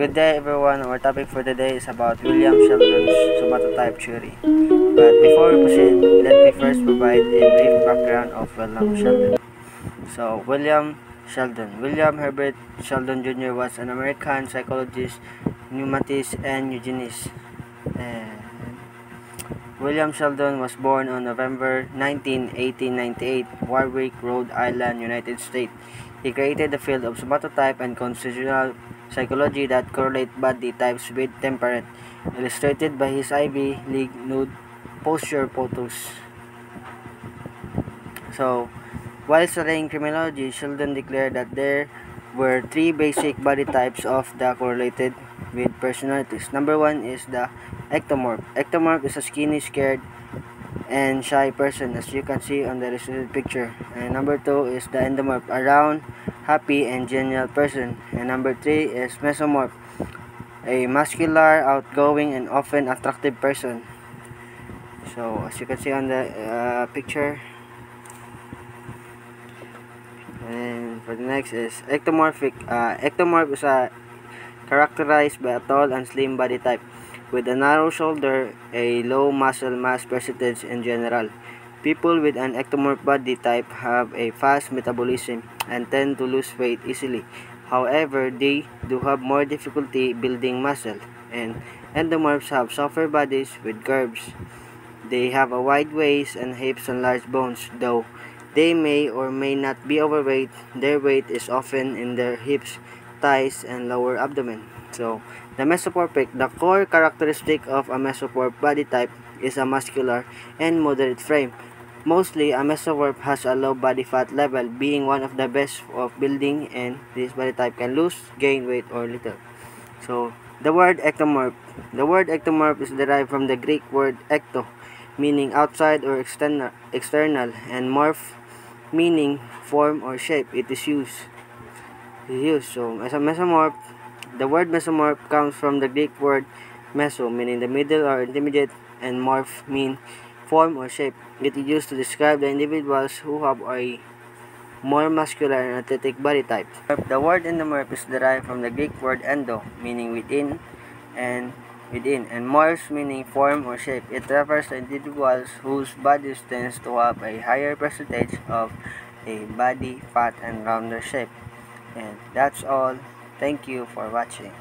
Good day everyone. Our topic for today is about William Sheldon's somatotype theory. But before we proceed, let me first provide a brief background of William Sheldon. So, William Herbert Sheldon Jr. was an American psychologist, pneumatist, and eugenist. And William Sheldon was born on November 19, 1898, Warwick, Rhode Island, United States. He created the field of somatotype and constitutional psychology that correlate body types with temperament, illustrated by his Ivy League nude posture photos. So, while studying criminology, Sheldon declared that there were three basic body types of the correlated with personalities. Number one is the ectomorph. Ectomorph is a skinny, scared, and shy person, as you can see on the illustrated picture. And number two is the endomorph, a round, happy, and genial person. And number three is mesomorph, a muscular, outgoing, and often attractive person. So, as you can see on the picture. And for the next is ectomorphic. Ectomorph is characterized by a tall and slim body type with a narrow shoulder, a low muscle mass percentage in general. People with an ectomorph body type have a fast metabolism and tend to lose weight easily. However, they do have more difficulty building muscle, and endomorphs have softer bodies with curves. They have a wide waist and hips and large bones, though they may or may not be overweight. Their weight is often in their hips, thighs, and lower abdomen. So, the core characteristic of a mesomorph body type is a muscular and moderate frame. Mostly, a mesomorph has a low body fat level, being one of the best of building, and this body type can lose, gain weight, or little. So, the word ectomorph. The word ectomorph is derived from the Greek word ecto, meaning outside or external, and morph, meaning form or shape. It is used. So, as a mesomorph, the word mesomorph comes from the Greek word meso, meaning the middle or intermediate, and morph, mean form or shape. It is used to describe the individuals who have a more muscular and athletic body type. The word endomorph is derived from the Greek word endo, meaning within, and morphs, meaning form or shape. It refers to individuals whose bodies tends to have a higher percentage of a body fat and rounder shape. And that's all. Thank you for watching.